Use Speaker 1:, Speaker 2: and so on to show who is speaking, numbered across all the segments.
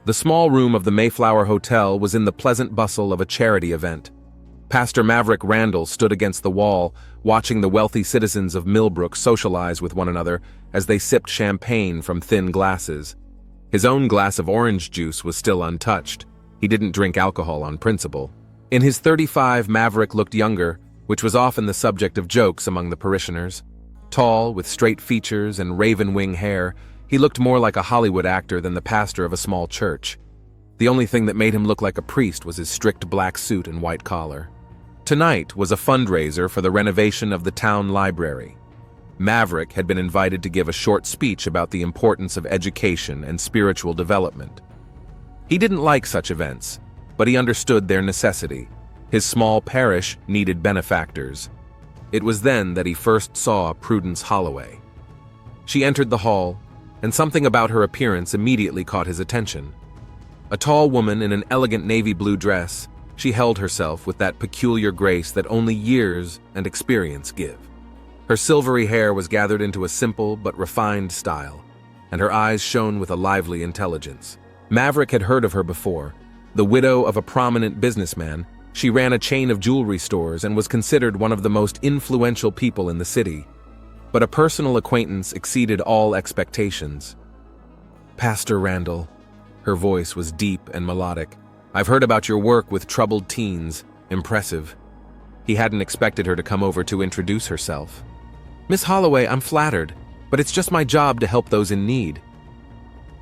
Speaker 1: The small room of the Mayflower Hotel was in the pleasant bustle of a charity event. Pastor Maverick Randall stood against the wall, watching the wealthy citizens of Millbrook socialize with one another as they sipped champagne from thin glasses. His own glass of orange juice was still untouched. He didn't drink alcohol on principle. In his 35, Maverick looked younger, which was often the subject of jokes among the parishioners. Tall, with straight features and raven wing hair, he looked more like a Hollywood actor than the pastor of a small church. The only thing that made him look like a priest was his strict black suit and white collar. Tonight was a fundraiser for the renovation of the town library. Maverick had been invited to give a short speech about the importance of education and spiritual development. He didn't like such events, but he understood their necessity. His small parish needed benefactors. It was then that he first saw Prudence Holloway. She entered the hall, and something about her appearance immediately caught his attention. A tall woman in an elegant navy blue dress, she held herself with that peculiar grace that only years and experience give. Her silvery hair was gathered into a simple but refined style, and her eyes shone with a lively intelligence. Maverick had heard of her before. The widow of a prominent businessman, she ran a chain of jewelry stores and was considered one of the most influential people in the city. But a personal acquaintance exceeded all expectations. "Pastor Randall," her voice was deep and melodic. "I've heard about your work with troubled teens. Impressive." He hadn't expected her to come over to introduce herself. "Miss Holloway, I'm flattered, but it's just my job to help those in need."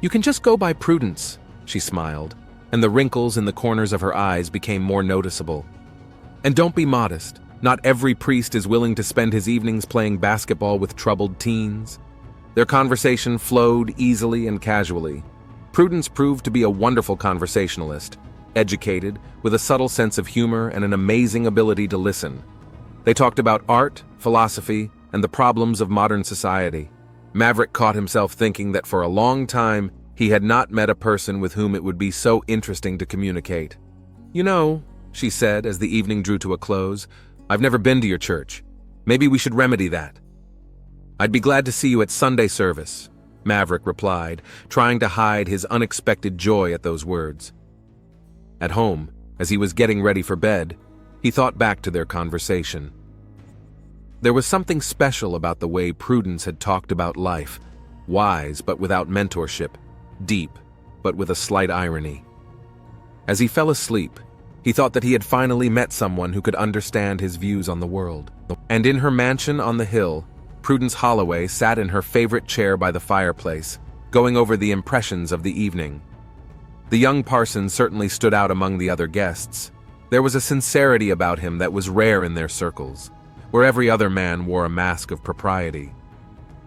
Speaker 1: "You can just go by Prudence," she smiled, and the wrinkles in the corners of her eyes became more noticeable. "And don't be modest. Not every priest is willing to spend his evenings playing basketball with troubled teens." Their conversation flowed easily and casually. Prudence proved to be a wonderful conversationalist, educated, with a subtle sense of humor and an amazing ability to listen. They talked about art, philosophy, and the problems of modern society. Maverick caught himself thinking that for a long time he had not met a person with whom it would be so interesting to communicate. "You know," she said as the evening drew to a close, "I've never been to your church. Maybe we should remedy that." "I'd be glad to see you at Sunday service," Maverick replied, trying to hide his unexpected joy at those words. At home, as he was getting ready for bed, he thought back to their conversation. There was something special about the way Prudence had talked about life, wise but without mentorship, deep but with a slight irony. As he fell asleep, he thought that he had finally met someone who could understand his views on the world. And in her mansion on the hill, Prudence Holloway sat in her favorite chair by the fireplace, going over the impressions of the evening. The young parson certainly stood out among the other guests. There was a sincerity about him that was rare in their circles, where every other man wore a mask of propriety.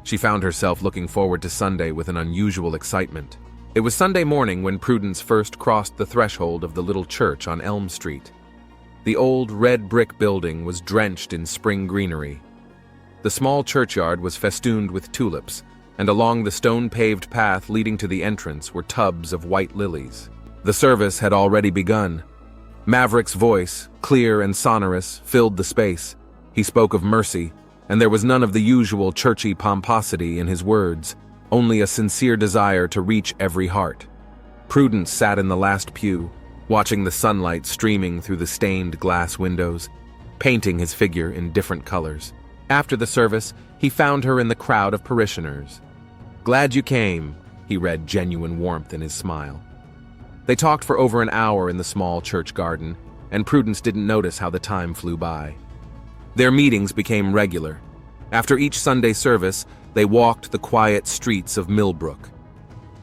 Speaker 1: She found herself looking forward to Sunday with an unusual excitement. It was Sunday morning when Prudence first crossed the threshold of the little church on Elm Street. The old red brick building was drenched in spring greenery. The small churchyard was festooned with tulips, and along the stone-paved path leading to the entrance were tubs of white lilies. The service had already begun. Maverick's voice, clear and sonorous, filled the space. He spoke of mercy, and there was none of the usual churchy pomposity in his words, only a sincere desire to reach every heart. Prudence sat in the last pew, watching the sunlight streaming through the stained glass windows, painting his figure in different colors. After the service, he found her in the crowd of parishioners. "Glad you came," he read genuine warmth in his smile. They talked for over an hour in the small church garden, and Prudence didn't notice how the time flew by. Their meetings became regular. After each Sunday service, they walked the quiet streets of Millbrook.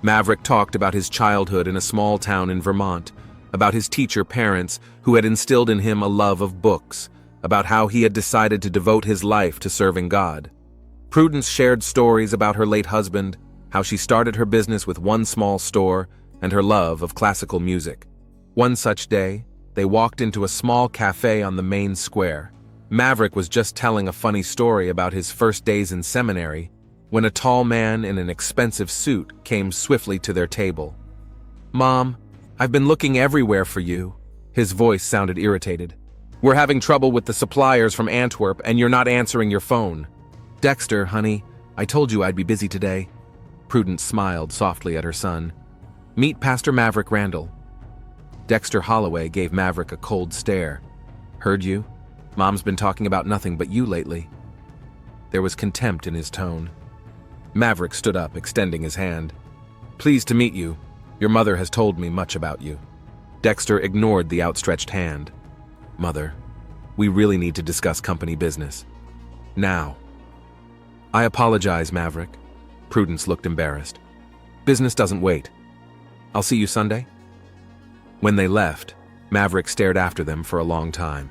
Speaker 1: Maverick talked about his childhood in a small town in Vermont, about his teacher parents who had instilled in him a love of books, about how he had decided to devote his life to serving God. Prudence shared stories about her late husband, how she started her business with one small store, and her love of classical music. One such day, they walked into a small cafe on the main square. Maverick was just telling a funny story about his first days in seminary when a tall man in an expensive suit came swiftly to their table. "Mom, I've been looking everywhere for you." His voice sounded irritated. "We're having trouble with the suppliers from Antwerp, and you're not answering your phone." "Dexter, honey, I told you I'd be busy today." Prudence smiled softly at her son. Meet Pastor Maverick Randall." Dexter Holloway gave Maverick a cold stare. "Heard you? Mom's been talking about nothing but you lately." There was contempt in his tone. Maverick stood up, extending his hand. "Pleased to meet you. Your mother has told me much about you." Dexter ignored the outstretched hand. "Mother, we really need to discuss company business. Now." "I apologize, Maverick." Prudence looked embarrassed. "Business doesn't wait. I'll see you Sunday?" When they left, Maverick stared after them for a long time.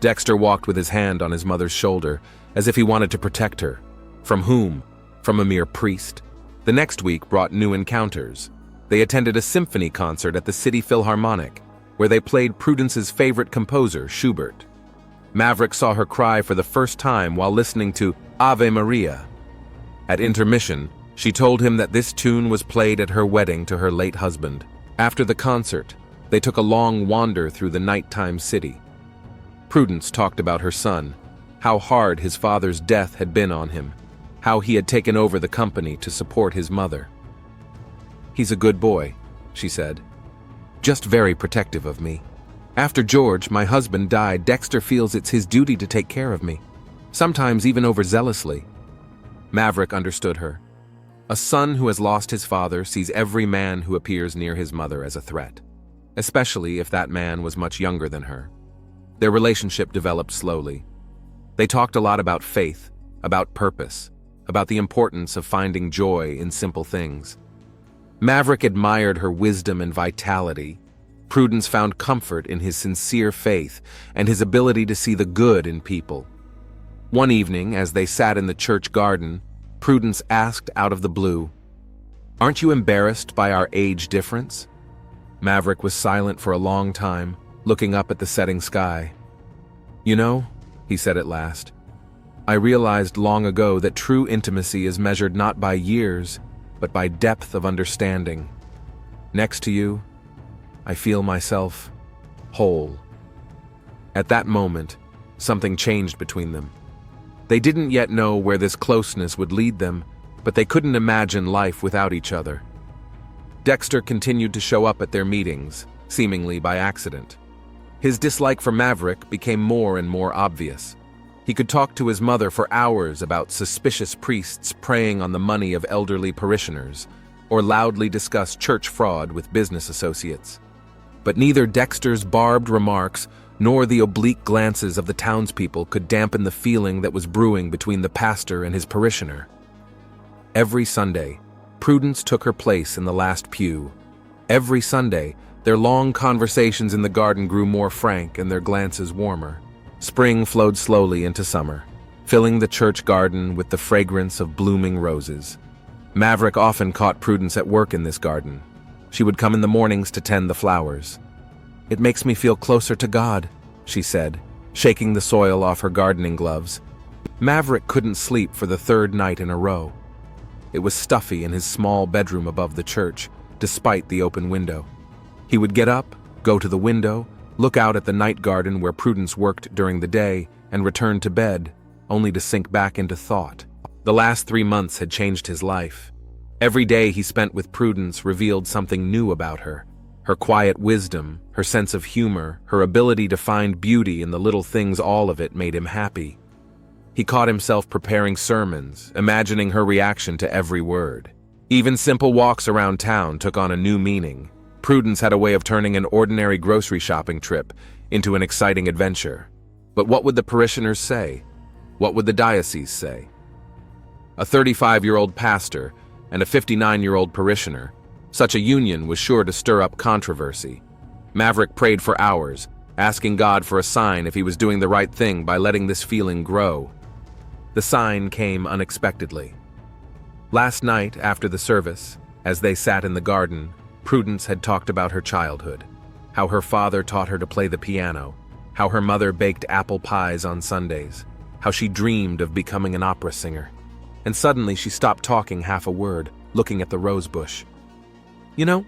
Speaker 1: Dexter walked with his hand on his mother's shoulder, as if he wanted to protect her. From whom? From a mere priest? The next week brought new encounters. They attended a symphony concert at the City Philharmonic, where they played Prudence's favorite composer, Schubert. Maverick saw her cry for the first time while listening to Ave Maria. At intermission, she told him that this tune was played at her wedding to her late husband. After the concert, they took a long wander through the nighttime city. Prudence talked about her son, how hard his father's death had been on him, how he had taken over the company to support his mother. "He's a good boy," she said. "Just very protective of me. After George, my husband, died, Dexter feels it's his duty to take care of me, sometimes even overzealously." Maverick understood her. A son who has lost his father sees every man who appears near his mother as a threat, especially if that man was much younger than her. Their relationship developed slowly. They talked a lot about faith, about purpose, about the importance of finding joy in simple things. Maverick admired her wisdom and vitality. Prudence found comfort in his sincere faith and his ability to see the good in people. One evening, as they sat in the church garden, Prudence asked out of the blue, "Aren't you embarrassed by our age difference?" Maverick was silent for a long time, looking up at the setting sky. "You know," he said at last, "I realized long ago that true intimacy is measured not by years, but by depth of understanding. Next to you, I feel myself whole." At that moment, something changed between them. They didn't yet know where this closeness would lead them, but they couldn't imagine life without each other. Dexter continued to show up at their meetings, seemingly by accident. His dislike for Maverick became more and more obvious. He could talk to his mother for hours about suspicious priests preying on the money of elderly parishioners, or loudly discuss church fraud with business associates. But neither Dexter's barbed remarks nor the oblique glances of the townspeople could dampen the feeling that was brewing between the pastor and his parishioner. Every Sunday, Prudence took her place in the last pew. Every Sunday, their long conversations in the garden grew more frank and their glances warmer. Spring flowed slowly into summer, filling the church garden with the fragrance of blooming roses. Maverick often caught Prudence at work in this garden. She would come in the mornings to tend the flowers. "It makes me feel closer to God," she said, shaking the soil off her gardening gloves. Maverick couldn't sleep for the third night in a row. It was stuffy in his small bedroom above the church, despite the open window. He would get up, go to the window, look out at the night garden where Prudence worked during the day, and return to bed, only to sink back into thought. The last 3 months had changed his life. Every day he spent with Prudence revealed something new about her. Her quiet wisdom, her sense of humor, her ability to find beauty in the little things, all of it made him happy. He caught himself preparing sermons, imagining her reaction to every word. Even simple walks around town took on a new meaning. Prudence had a way of turning an ordinary grocery shopping trip into an exciting adventure. But what would the parishioners say? What would the diocese say? A 35-year-old pastor and a 59-year-old parishioner, such a union was sure to stir up controversy. Maverick prayed for hours, asking God for a sign if he was doing the right thing by letting this feeling grow. The sign came unexpectedly. Last night, after the service, as they sat in the garden, Prudence had talked about her childhood, how her father taught her to play the piano, how her mother baked apple pies on Sundays, how she dreamed of becoming an opera singer. And suddenly she stopped talking half a word, looking at the rose bush. "You know,"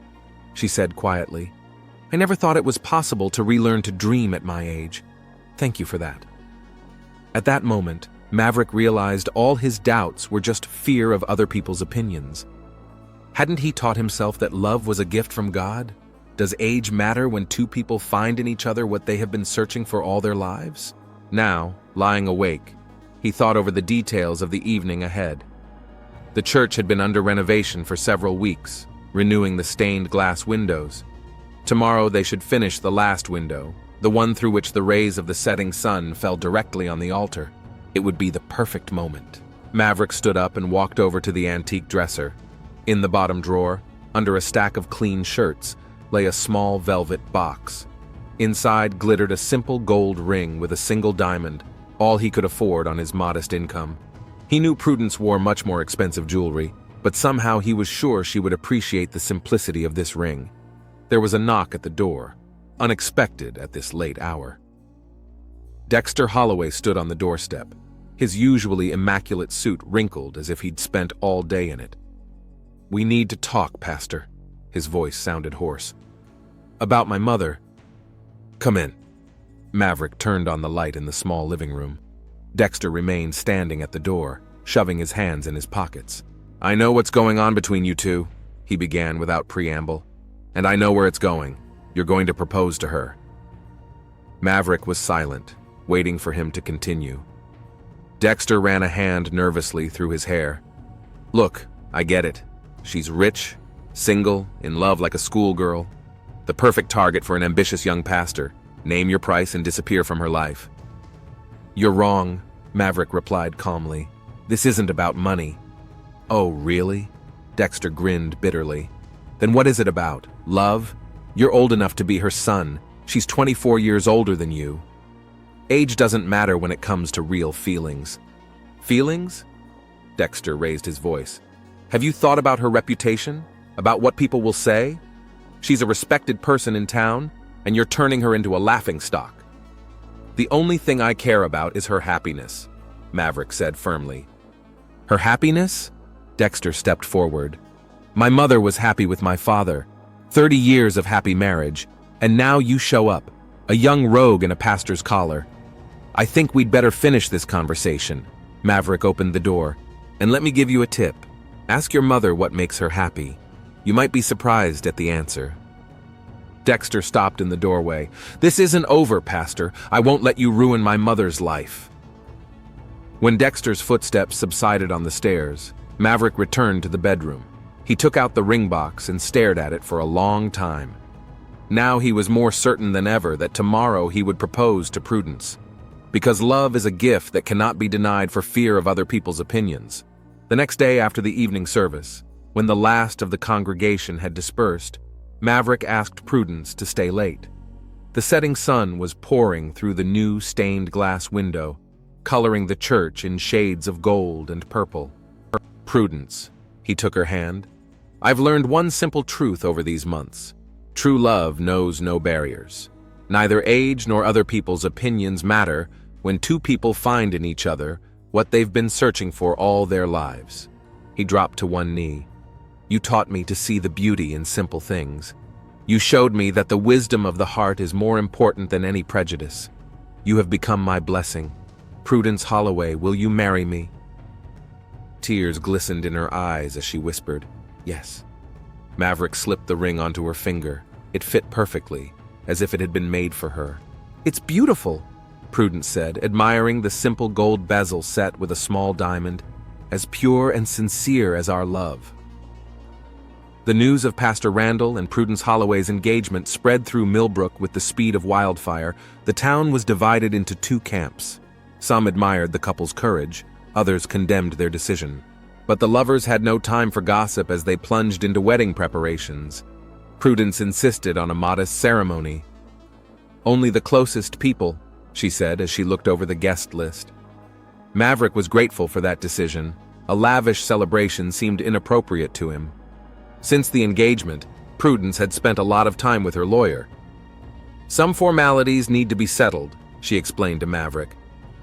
Speaker 1: she said quietly, "I never thought it was possible to relearn to dream at my age. Thank you for that." At that moment, Maverick realized all his doubts were just fear of other people's opinions. Hadn't he taught himself that love was a gift from God? Does age matter when two people find in each other what they have been searching for all their lives? Now, lying awake, he thought over the details of the evening ahead. The church had been under renovation for several weeks, renewing the stained glass windows. Tomorrow they should finish the last window, the one through which the rays of the setting sun fell directly on the altar. It would be the perfect moment. Maverick stood up and walked over to the antique dresser. In the bottom drawer, under a stack of clean shirts, lay a small velvet box. Inside glittered a simple gold ring with a single diamond, all he could afford on his modest income. He knew Prudence wore much more expensive jewelry, but somehow he was sure she would appreciate the simplicity of this ring. There was a knock at the door, unexpected at this late hour. Dexter Holloway stood on the doorstep, his usually immaculate suit wrinkled as if he'd spent all day in it. "We need to talk, Pastor." His voice sounded hoarse. "About my mother." "Come in." Maverick turned on the light in the small living room. Dexter remained standing at the door, shoving his hands in his pockets. "I know what's going on between you two," he began without preamble. "And I know where it's going. You're going to propose to her." Maverick was silent, waiting for him to continue. Dexter ran a hand nervously through his hair. "Look, I get it. She's rich, single, in love like a schoolgirl. The perfect target for an ambitious young pastor. Name your price and disappear from her life." "You're wrong," Maverick replied calmly. "This isn't about money." "Oh, really?" Dexter grinned bitterly. "Then what is it about? Love? You're old enough to be her son. She's 24 years older than you. Age doesn't matter when it comes to real feelings." "Feelings?" Dexter raised his voice. "Have you thought about her reputation? About what people will say? She's a respected person in town, and you're turning her into a laughingstock." "The only thing I care about is her happiness," Maverick said firmly. "Her happiness?" Dexter stepped forward. "My mother was happy with my father. 30 years of happy marriage, and now you show up, a young rogue in a pastor's collar. I think we'd better finish this conversation." Maverick opened the door. "And let me give you a tip. Ask your mother what makes her happy. You might be surprised at the answer." Dexter stopped in the doorway. "This isn't over, Pastor. I won't let you ruin my mother's life." When Dexter's footsteps subsided on the stairs, Maverick returned to the bedroom. He took out the ring box and stared at it for a long time. Now he was more certain than ever that tomorrow he would propose to Prudence. Because love is a gift that cannot be denied for fear of other people's opinions. The next day after the evening service, when the last of the congregation had dispersed, Maverick asked Prudence to stay late. The setting sun was pouring through the new stained glass window, coloring the church in shades of gold and purple. "Prudence," he took her hand, "I've learned one simple truth over these months. True love knows no barriers. Neither age nor other people's opinions matter when two people find in each other what they've been searching for all their lives." He dropped to one knee. "You taught me to see the beauty in simple things. You showed me that the wisdom of the heart is more important than any prejudice. You have become my blessing. Prudence Holloway, will you marry me?" Tears glistened in her eyes as she whispered, "Yes." Maverick slipped the ring onto her finger. It fit perfectly, as if it had been made for her. "It's beautiful," Prudence said, admiring the simple gold bezel set with a small diamond, "as pure and sincere as our love." The news of Pastor Randall and Prudence Holloway's engagement spread through Millbrook with the speed of wildfire. The town was divided into two camps. Some admired the couple's courage, others condemned their decision. But the lovers had no time for gossip as they plunged into wedding preparations. Prudence insisted on a modest ceremony. "Only the closest people," she said as she looked over the guest list. Maverick was grateful for that decision. A lavish celebration seemed inappropriate to him. Since the engagement, Prudence had spent a lot of time with her lawyer. "Some formalities need to be settled," she explained to Maverick.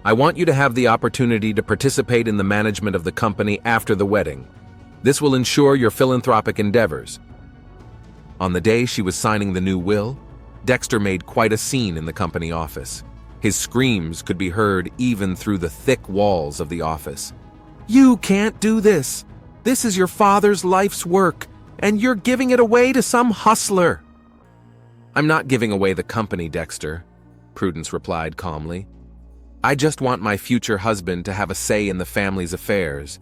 Speaker 1: "I want you to have the opportunity to participate in the management of the company after the wedding. This will ensure your philanthropic endeavors." On the day she was signing the new will, Dexter made quite a scene in the company office. His screams could be heard even through the thick walls of the office. "You can't do this! This is your father's life's work! And you're giving it away to some hustler. I'm not giving away the company, Dexter, Prudence replied calmly. I just want my future husband to have a say in the family's affairs.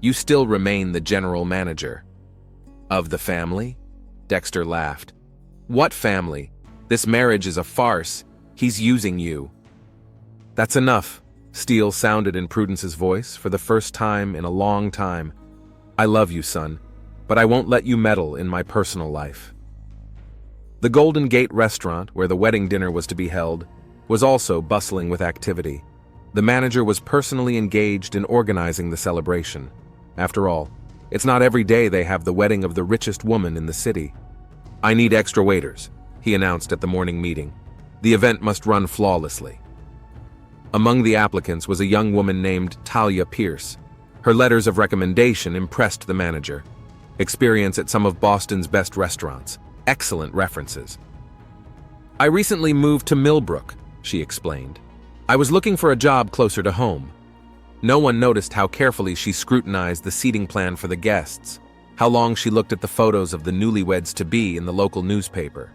Speaker 1: You still remain the general manager. Of the family? Dexter laughed. What family? This marriage is a farce. He's using you. That's enough, steel sounded in Prudence's voice for the first time in a long time. I love you, son, but I won't let you meddle in my personal life. The Golden Gate restaurant, where the wedding dinner was to be held, was also bustling with activity. The manager was personally engaged in organizing the celebration. After all, it's not every day they have the wedding of the richest woman in the city. I need extra waiters, he announced at the morning meeting. The event must run flawlessly. Among the applicants was a young woman named Talia Pierce. Her letters of recommendation impressed the manager. Experience at some of Boston's best restaurants. Excellent references. I recently moved to Millbrook, she explained. I was looking for a job closer to home. No one noticed how carefully she scrutinized the seating plan for the guests, how long she looked at the photos of the newlyweds-to-be in the local newspaper.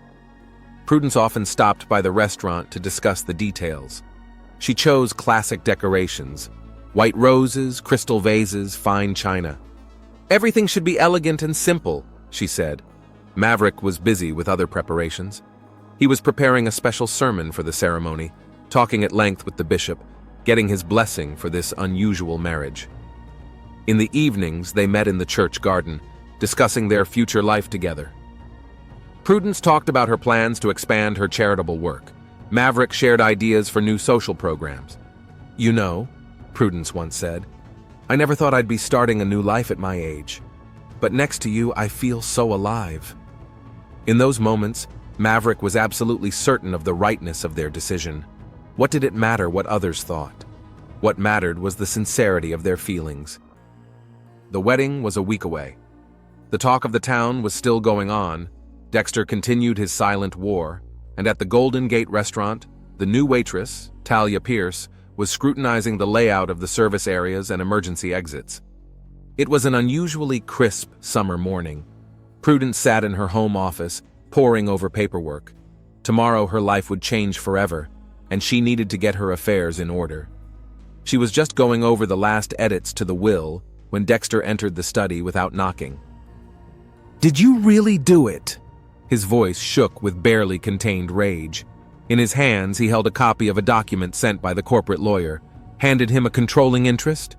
Speaker 1: Prudence often stopped by the restaurant to discuss the details. She chose classic decorations: white roses, crystal vases, fine china. Everything should be elegant and simple, she said. Maverick was busy with other preparations. He was preparing a special sermon for the ceremony, talking at length with the bishop, getting his blessing for this unusual marriage. In the evenings, they met in the church garden, discussing their future life together. Prudence talked about her plans to expand her charitable work. Maverick shared ideas for new social programs. You know, Prudence once said, I never thought I'd be starting a new life at my age. But next to you, I feel so alive. In those moments, Maverick was absolutely certain of the rightness of their decision. What did it matter what others thought? What mattered was the sincerity of their feelings. The wedding was a week away. The talk of the town was still going on. Dexter continued his silent war, and at the Golden Gate restaurant, the new waitress, Talia Pierce, was scrutinizing the layout of the service areas and emergency exits. It was an unusually crisp summer morning. Prudence sat in her home office, poring over paperwork. Tomorrow her life would change forever, and she needed to get her affairs in order. She was just going over the last edits to the will when Dexter entered the study without knocking. Did you really do it? His voice shook with barely contained rage. In his hands, he held a copy of a document sent by the corporate lawyer, handed him a controlling interest.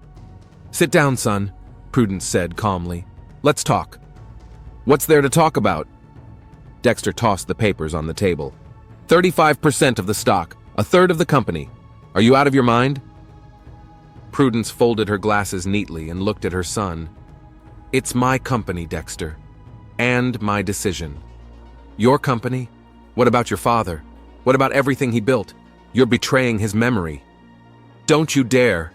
Speaker 1: Sit down, son, Prudence said calmly. Let's talk. What's there to talk about? Dexter tossed the papers on the table. 35% of the stock, a third of the company. Are you out of your mind? Prudence folded her glasses neatly and looked at her son. It's my company, Dexter, and my decision. Your company? What about your father? What about everything he built? You're betraying his memory. Don't you dare.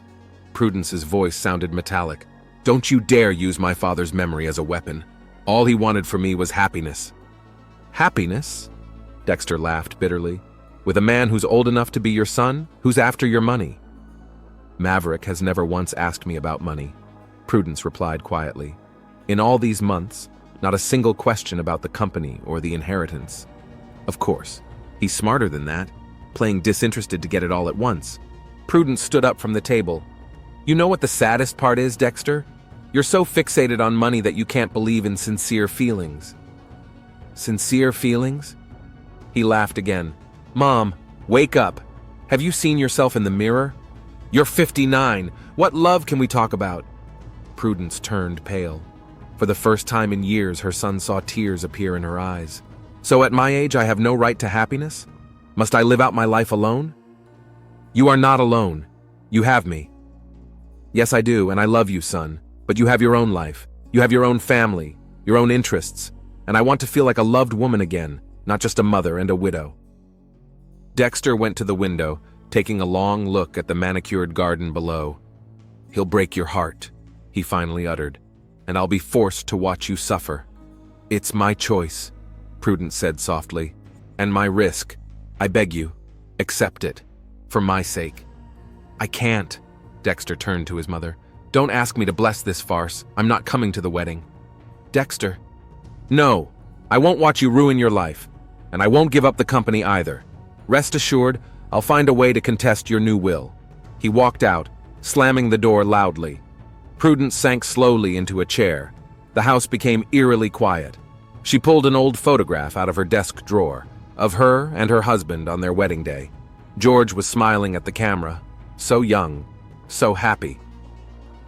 Speaker 1: Prudence's voice sounded metallic. Don't you dare use my father's memory as a weapon. All he wanted for me was happiness. Happiness? Dexter laughed bitterly. With a man who's old enough to be your son, who's after your money? Maverick has never once asked me about money, Prudence replied quietly. In all these months, not a single question about the company or the inheritance. Of course, he's smarter than that, playing disinterested to get it all at once. Prudence stood up from the table. You know what the saddest part is, Dexter? You're so fixated on money that you can't believe in sincere feelings. Sincere feelings? He laughed again. Mom, wake up. Have you seen yourself in the mirror? You're 59. What love can we talk about? Prudence turned pale. For the first time in years, her son saw tears appear in her eyes. So at my age, I have no right to happiness? Must I live out my life alone? You are not alone. You have me. Yes, I do, and I love you, son. But you have your own life. You have your own family, your own interests. And I want to feel like a loved woman again, not just a mother and a widow. Dexter went to the window, taking a long look at the manicured garden below. He'll break your heart, he finally uttered, and I'll be forced to watch you suffer. It's my choice, Prudence said softly, and my risk. I beg you, accept it, for my sake. I can't, Dexter turned to his mother. Don't ask me to bless this farce. I'm not coming to the wedding. Dexter, No, I won't watch you ruin your life, and I won't give up the company either. Rest assured, I'll find a way to contest your new will." He walked out, slamming the door loudly. Prudence sank slowly into a chair. The house became eerily quiet. She pulled an old photograph out of her desk drawer, of her and her husband on their wedding day. George was smiling at the camera, so young, so happy.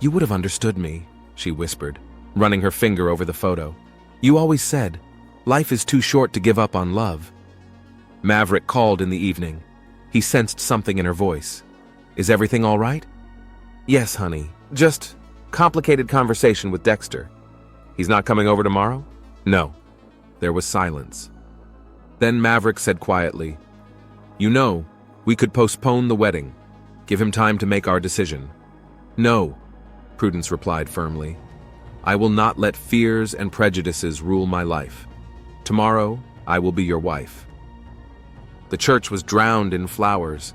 Speaker 1: "You would have understood me," she whispered, running her finger over the photo. "You always said, life is too short to give up on love." Maverick called in the evening. He sensed something in her voice. "Is everything all right?" "Yes, honey. Just complicated conversation with Dexter." "He's not coming over tomorrow?" "No." There was silence. Then Maverick said quietly, "You know, we could postpone the wedding. Give him time to make our decision." "No," Prudence replied firmly. "I will not let fears and prejudices rule my life. Tomorrow, I will be your wife." The church was drowned in flowers.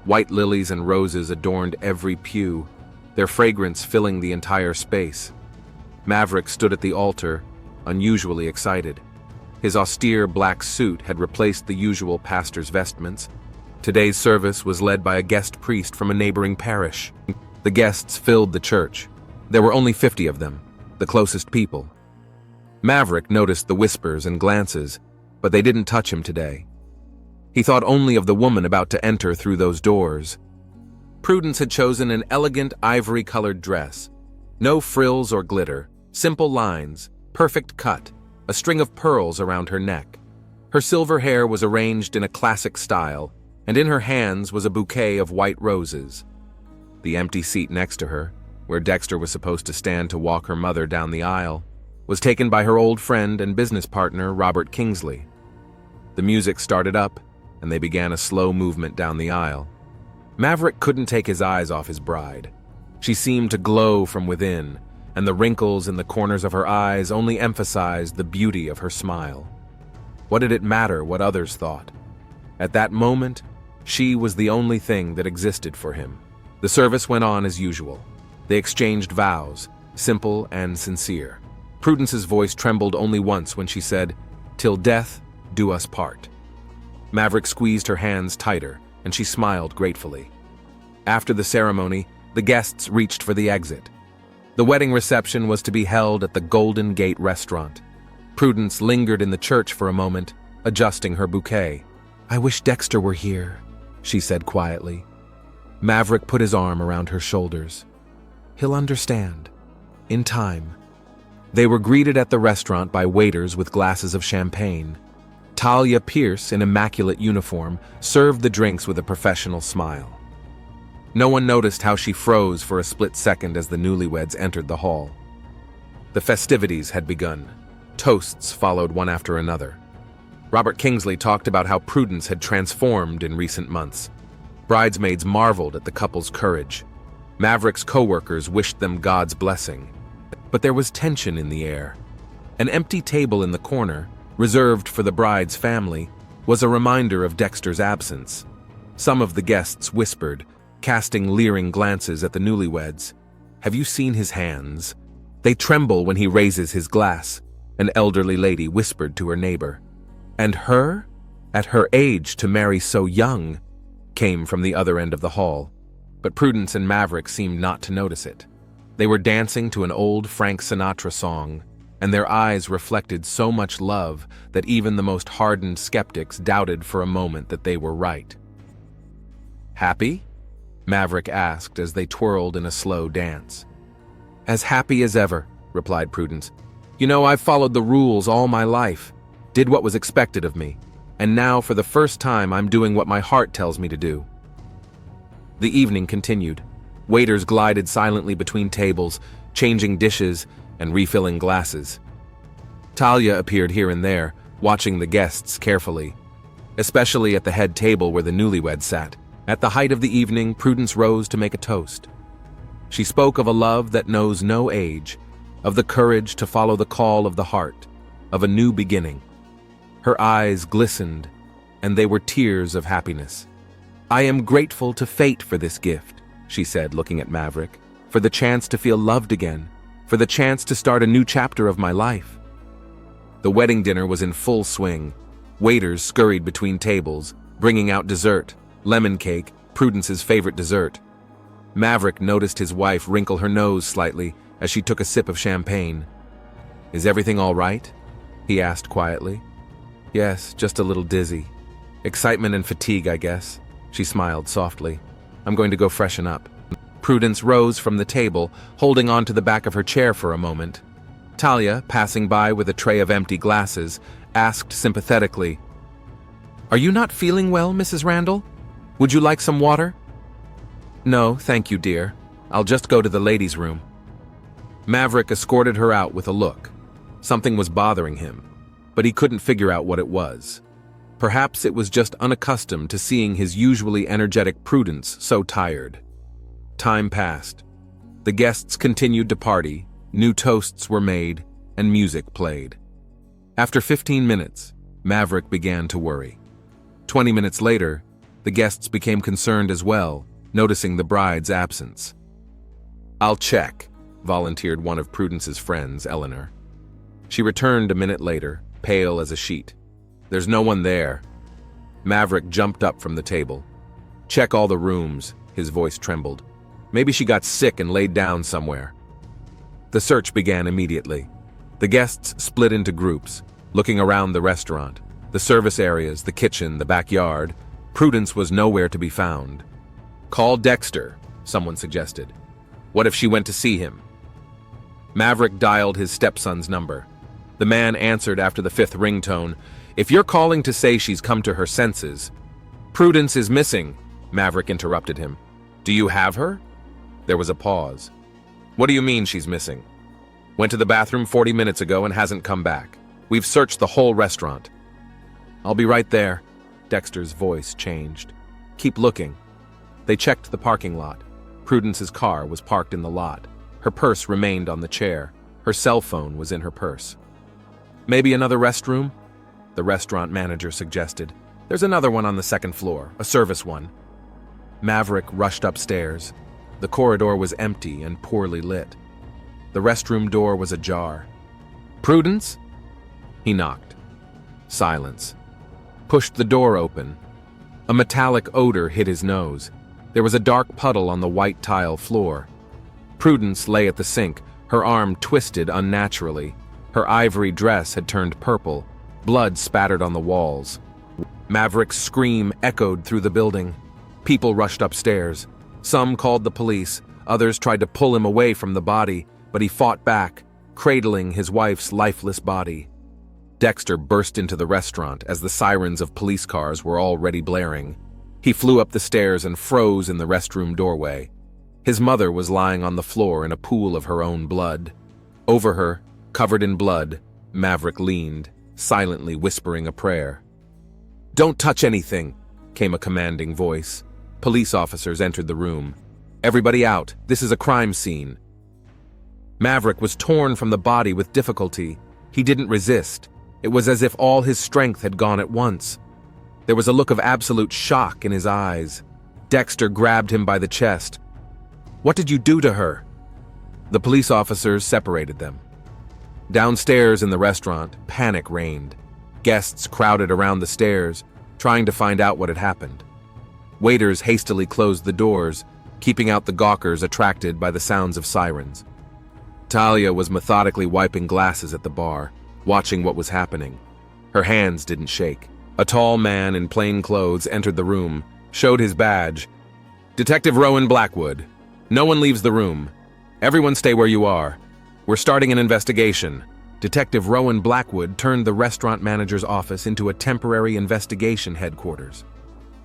Speaker 1: White lilies and roses adorned every pew, their fragrance filling the entire space. Maverick stood at the altar, unusually excited. His austere black suit had replaced the usual pastor's vestments. Today's service was led by a guest priest from a neighboring parish. The guests filled the church. There were only 50 of them, the closest people. Maverick noticed the whispers and glances, but they didn't touch him today. He thought only of the woman about to enter through those doors. Prudence had chosen an elegant ivory-colored dress. No frills or glitter, simple lines, perfect cut, a string of pearls around her neck. Her silver hair was arranged in a classic style, and in her hands was a bouquet of white roses. The empty seat next to her, where Dexter was supposed to stand to walk her mother down the aisle, was taken by her old friend and business partner, Robert Kingsley. The music started up, and they began a slow movement down the aisle. Maverick couldn't take his eyes off his bride. She seemed to glow from within, and the wrinkles in the corners of her eyes only emphasized the beauty of her smile. What did it matter what others thought? At that moment, she was the only thing that existed for him. The service went on as usual. They exchanged vows, simple and sincere. Prudence's voice trembled only once when she said, "Till death do us part." Maverick squeezed her hands tighter, and she smiled gratefully. After the ceremony, the guests reached for the exit. The wedding reception was to be held at the Golden Gate restaurant. Prudence lingered in the church for a moment, adjusting her bouquet. "I wish Dexter were here," she said quietly. Maverick put his arm around her shoulders. "He'll understand. In time." They were greeted at the restaurant by waiters with glasses of champagne. Talia Pierce, in immaculate uniform, served the drinks with a professional smile. No one noticed how she froze for a split second as the newlyweds entered the hall. The festivities had begun. Toasts followed one after another. Robert Kingsley talked about how Prudence had transformed in recent months. Bridesmaids marveled at the couple's courage. Maverick's co-workers wished them God's blessing. But there was tension in the air. An empty table in the corner, reserved for the bride's family, was a reminder of Dexter's absence. Some of the guests whispered, casting leering glances at the newlyweds. "Have you seen his hands? They tremble when he raises his glass," an elderly lady whispered to her neighbor. "And her? At her age to marry so young," came from the other end of the hall. But Prudence and Maverick seemed not to notice it. They were dancing to an old Frank Sinatra song, and their eyes reflected so much love that even the most hardened skeptics doubted for a moment that they were right. "Happy?" Maverick asked as they twirled in a slow dance. "As happy as ever," replied Prudence. "You know, I've followed the rules all my life, did what was expected of me, and now for the first time I'm doing what my heart tells me to do." The evening continued. Waiters glided silently between tables, changing dishes and refilling glasses. Talia appeared here and there, watching the guests carefully, especially at the head table where the newlyweds sat. At the height of the evening, Prudence rose to make a toast. She spoke of a love that knows no age, of the courage to follow the call of the heart, of a new beginning. Her eyes glistened, and they were tears of happiness. "I am grateful to fate for this gift," she said, looking at Maverick, "for the chance to feel loved again, for the chance to start a new chapter of my life." The wedding dinner was in full swing. Waiters scurried between tables, bringing out dessert, lemon cake, Prudence's favorite dessert. Maverick noticed his wife wrinkle her nose slightly as she took a sip of champagne. "Is everything all right?" he asked quietly. "Yes, just a little dizzy. Excitement and fatigue, I guess," she smiled softly. "I'm going to go freshen up." Prudence rose from the table, holding on to the back of her chair for a moment. Talia, passing by with a tray of empty glasses, asked sympathetically, "Are you not feeling well, Mrs. Randall? Would you like some water?" "No, thank you, dear. I'll just go to the ladies' room." Maverick escorted her out with a look. Something was bothering him, but he couldn't figure out what it was. Perhaps it was just unaccustomed to seeing his usually energetic Prudence so tired. Time passed. The guests continued to party, new toasts were made, and music played. After 15 minutes, Maverick began to worry. 20 minutes later, the guests became concerned as well, noticing the bride's absence. "I'll check," volunteered one of Prudence's friends, Eleanor. She returned a minute later, pale as a sheet. "There's no one there." Maverick jumped up from the table. "Check all the rooms," his voice trembled. "Maybe she got sick and laid down somewhere." The search began immediately. The guests split into groups, looking around the restaurant, the service areas, the kitchen, the backyard. Prudence was nowhere to be found. "Call Dexter," someone suggested. "What if she went to see him?" Maverick dialed his stepson's number. The man answered after the 5th ringtone. "If you're calling to say she's come to her senses—" "Prudence is missing," Maverick interrupted him. "Do you have her?" There was a pause. "What do you mean she's missing?" "Went to the bathroom 40 minutes ago and hasn't come back. We've searched the whole restaurant." "I'll be right there." Dexter's voice changed. "Keep looking." They checked the parking lot. Prudence's car was parked in the lot. Her purse remained on the chair. Her cell phone was in her purse. "Maybe another restroom?" the restaurant manager suggested. "There's another one on the 2nd floor, a service one." Maverick rushed upstairs. The corridor was empty and poorly lit. The restroom door was ajar. "Prudence?" He knocked. Silence. Pushed the door open. A metallic odor hit his nose. There was a dark puddle on the white tile floor. Prudence lay at the sink, her arm twisted unnaturally. Her ivory dress had turned purple. Blood spattered on the walls. Maverick's scream echoed through the building. People rushed upstairs. Some called the police, others tried to pull him away from the body, but he fought back, cradling his wife's lifeless body. Dexter burst into the restaurant as the sirens of police cars were already blaring. He flew up the stairs and froze in the restroom doorway. His mother was lying on the floor in a pool of her own blood. Over her, covered in blood, Maverick leaned, silently whispering a prayer. "Don't touch anything," came a commanding voice. Police officers entered the room. "Everybody out, this is a crime scene." Maverick was torn from the body with difficulty. He didn't resist. It was as if all his strength had gone at once. There was a look of absolute shock in his eyes. Dexter grabbed him by the chest. "What did you do to her?" The police officers separated them. Downstairs in the restaurant, panic reigned. Guests crowded around the stairs, trying to find out what had happened. Waiters hastily closed the doors, keeping out the gawkers attracted by the sounds of sirens. Talia was methodically wiping glasses at the bar, watching what was happening. Her hands didn't shake. A tall man in plain clothes entered the room, showed his badge. "Detective Rowan Blackwood. No one leaves the room. Everyone stay where you are. We're starting an investigation." Detective Rowan Blackwood turned the restaurant manager's office into a temporary investigation headquarters.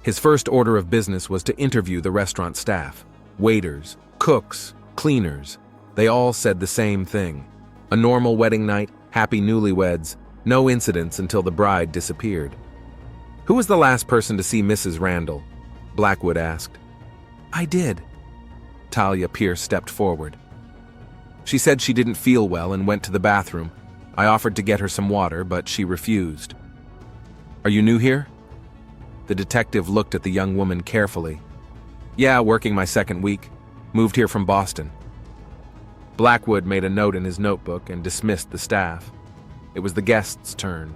Speaker 1: His first order of business was to interview the restaurant staff. Waiters, cooks, cleaners. They all said the same thing. A normal wedding night, happy newlyweds, no incidents until the bride disappeared. "Who was the last person to see Mrs. Randall?" Blackwood asked. "I did." Talia Pierce stepped forward. "She said she didn't feel well and went to the bathroom. I offered to get her some water, but she refused." "Are you new here?" The detective looked at the young woman carefully. "Yeah, working my 2nd week. Moved here from Boston." Blackwood made a note in his notebook and dismissed the staff. It was the guests' turn.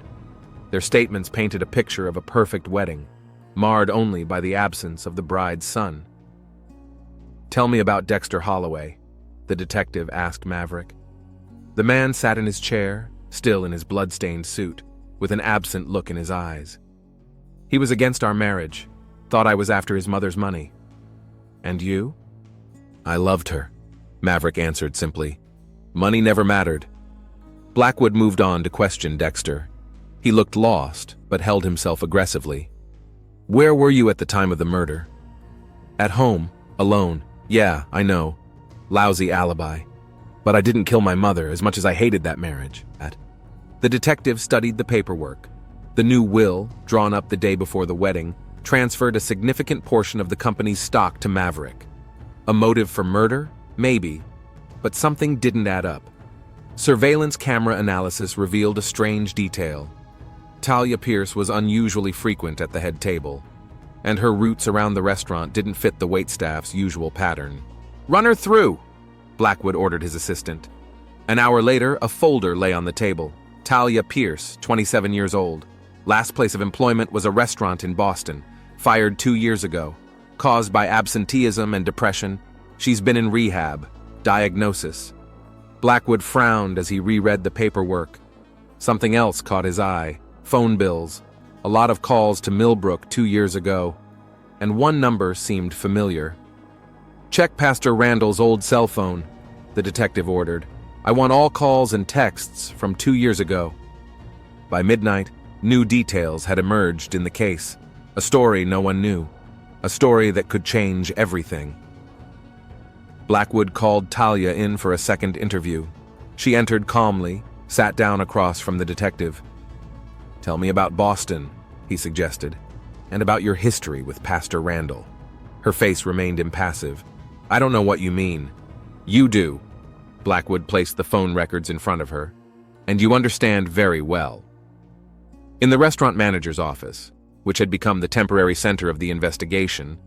Speaker 1: Their statements painted a picture of a perfect wedding, marred only by the absence of the bride's son. "Tell me about Dexter Holloway," the detective asked Maverick. The man sat in his chair, still in his blood-stained suit, with an absent look in his eyes. "He was against our marriage, thought I was after his mother's money." "And you?" "I loved her," Maverick answered simply. "Money never mattered." Blackwood moved on to question Dexter. He looked lost, but held himself aggressively. "Where were you at the time of the murder?" "At home, alone. Yeah, I know. Lousy alibi. But I didn't kill my mother, as much as I hated that marriage." The detective studied the paperwork. The new will, drawn up the day before the wedding, transferred a significant portion of the company's stock to Maverick. A motive for murder? Maybe. But something didn't add up. Surveillance camera analysis revealed a strange detail. Talia Pierce was unusually frequent at the head table, and her routes around the restaurant didn't fit the waitstaff's usual pattern. "Run her through," Blackwood ordered his assistant. An hour later, a folder lay on the table. Talia Pierce, 27 years old. Last place of employment was a restaurant in Boston. Fired 2 years ago. Caused by absenteeism and depression. She's been in rehab. Diagnosis. Blackwood frowned as he reread the paperwork. Something else caught his eye. Phone bills. A lot of calls to Millbrook 2 years ago. And one number seemed familiar. "Check Pastor Randall's old cell phone," the detective ordered. "I want all calls and texts from 2 years ago." By midnight, new details had emerged in the case. A story no one knew. A story that could change everything. Blackwood called Talia in for a second interview. She entered calmly, sat down across from the detective. "Tell me about Boston," he suggested, "and about your history with Pastor Randall." Her face remained impassive. "I don't know what you mean." "You do." Blackwood placed the phone records in front of her. "And you understand very well." In the restaurant manager's office, which had become the temporary center of the investigation,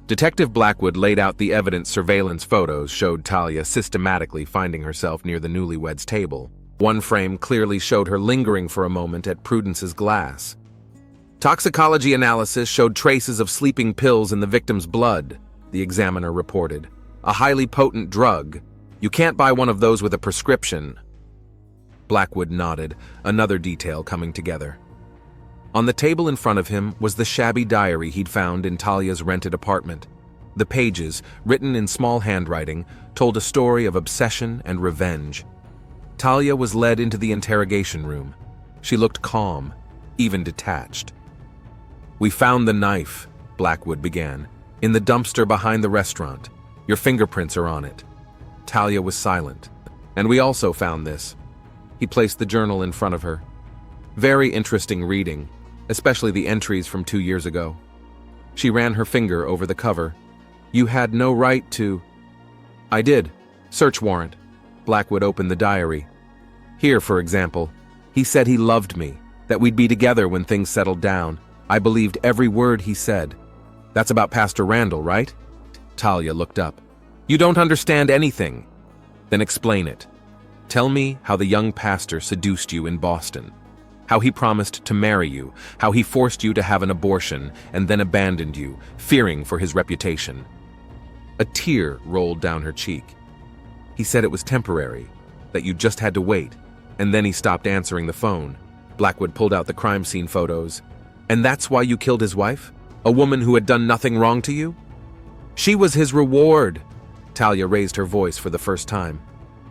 Speaker 1: Detective Blackwood laid out the evidence. Surveillance photos showed Talia systematically finding herself near the newlyweds' table. One frame clearly showed her lingering for a moment at Prudence's glass. "Toxicology analysis showed traces of sleeping pills in the victim's blood," the examiner reported. "A highly potent drug. You can't buy one of those with a prescription." Blackwood nodded, another detail coming together. On the table in front of him was the shabby diary he'd found in Talia's rented apartment. The pages, written in small handwriting, told a story of obsession and revenge. Talia was led into the interrogation room. She looked calm, even detached. "We found the knife," Blackwood began, "in the dumpster behind the restaurant. Your fingerprints are on it." Talia was silent. "And we also found this." He placed the journal in front of her. Very interesting reading, especially the entries from 2 years ago. She ran her finger over the cover. "You had no right to—" "I did. Search warrant." Blackwood opened the diary. "Here, for example, he said he loved me, that we'd be together when things settled down. I believed every word he said. That's about Pastor Randall, right?" Talia looked up. "You don't understand anything." "Then explain it. Tell me how the young pastor seduced you in Boston. How he promised to marry you, how he forced you to have an abortion and then abandoned you, fearing for his reputation." A tear rolled down her cheek. "He said it was temporary, that you just had to wait, and then he stopped answering the phone." Blackwood pulled out the crime scene photos. "And that's why you killed his wife? A woman who had done nothing wrong to you?" "She was his reward." Talia raised her voice for the first time.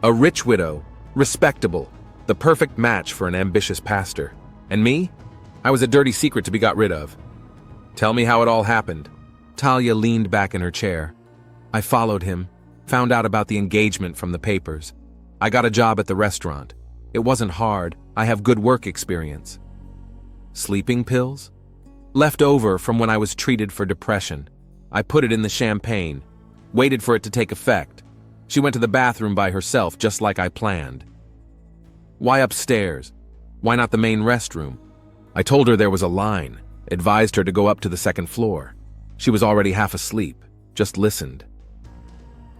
Speaker 1: "A rich widow, respectable, the perfect match for an ambitious pastor. And me? I was a dirty secret to be got rid of." "Tell me how it all happened." Talia leaned back in her chair. "I followed him, found out about the engagement from the papers. I got a job at the restaurant. It wasn't hard. I have good work experience." "Sleeping pills?" "Left over from when I was treated for depression. I put it in the champagne, waited for it to take effect. She went to the bathroom by herself, just like I planned." "Why upstairs? Why not the main restroom?" "I told her there was a line, advised her to go up to the second floor. She was already half asleep, just listened."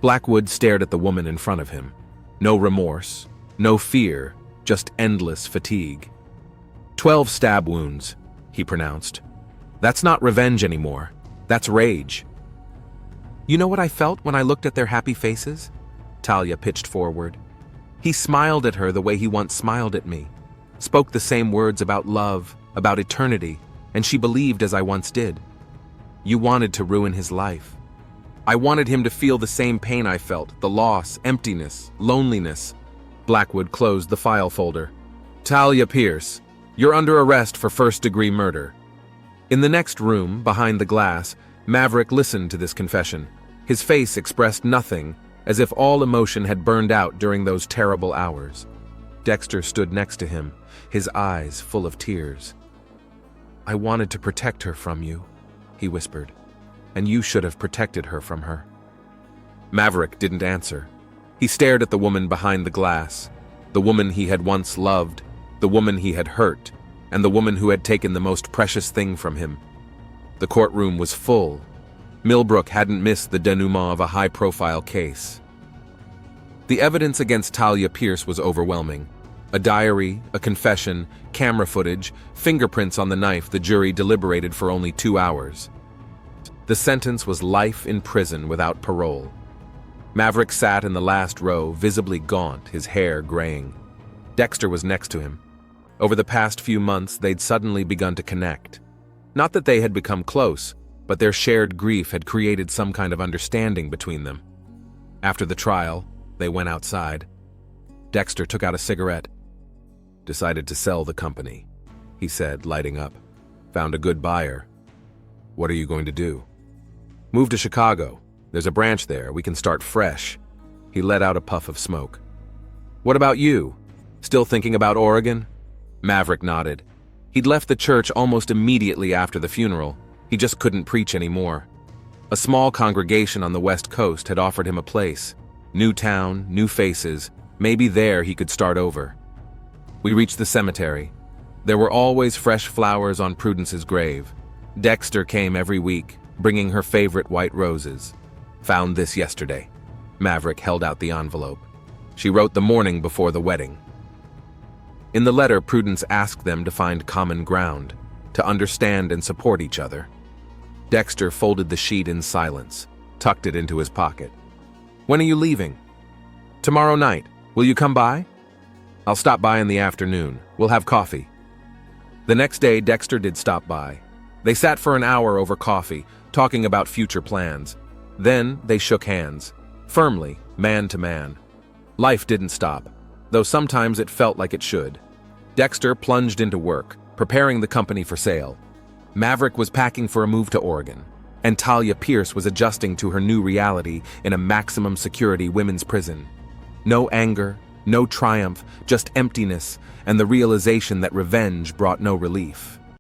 Speaker 1: Blackwood stared at the woman in front of him. No remorse, no fear, just endless fatigue. 12 stab wounds, he pronounced. That's not revenge anymore. That's rage. You know what I felt when I looked at their happy faces? Talia pitched forward. He smiled at her the way he once smiled at me, spoke the same words about love, about eternity, and she believed as I once did. You wanted to ruin his life. I wanted him to feel the same pain I felt, the loss, emptiness, loneliness. Blackwood closed the file folder. Talia Pierce, you're under arrest for first-degree murder. In the next room, behind the glass, Maverick listened to this confession. His face expressed nothing, as if all emotion had burned out during those terrible hours. Dexter stood next to him, his eyes full of tears. I wanted to protect her from you, he whispered, and you should have protected her from her. Maverick didn't answer. He stared at the woman behind the glass, the woman he had once loved, the woman he had hurt, and the woman who had taken the most precious thing from him. The courtroom was full. Millbrook hadn't missed the denouement of a high-profile case. The evidence against Talia Pierce was overwhelming. A diary, a confession, camera footage, fingerprints on the knife. The jury deliberated for only 2 hours. The sentence was life in prison without parole. Maverick sat in the last row, visibly gaunt, his hair graying. Dexter was next to him. Over the past few months, they'd suddenly begun to connect. Not that they had become close, but their shared grief had created some kind of understanding between them. After the trial, they went outside. Dexter took out a cigarette. Decided to sell the company, he said, lighting up. Found a good buyer. What are you going to do? Move to Chicago. There's a branch there. We can start fresh. He let out a puff of smoke. What about you? Still thinking about Oregon? Maverick nodded. He'd left the church almost immediately after the funeral. He just couldn't preach anymore. A small congregation on the West Coast had offered him a place. New town, new faces. Maybe there he could start over. We reached the cemetery. There were always fresh flowers on Prudence's grave. Dexter came every week, bringing her favorite white roses. Found this yesterday. Maverick held out the envelope. She wrote the morning before the wedding. In the letter, Prudence asked them to find common ground, to understand and support each other. Dexter folded the sheet in silence, tucked it into his pocket. When are you leaving? Tomorrow night. Will you come by? I'll stop by in the afternoon. We'll have coffee. The next day, Dexter did stop by. They sat for an hour over coffee, talking about future plans. Then they shook hands, firmly, man to man. Life didn't stop, though sometimes it felt like it should. Dexter plunged into work, preparing the company for sale. Maverick was packing for a move to Oregon, and Talia Pierce was adjusting to her new reality in a maximum security women's prison. No anger, no triumph, just emptiness, and the realization that revenge brought no relief.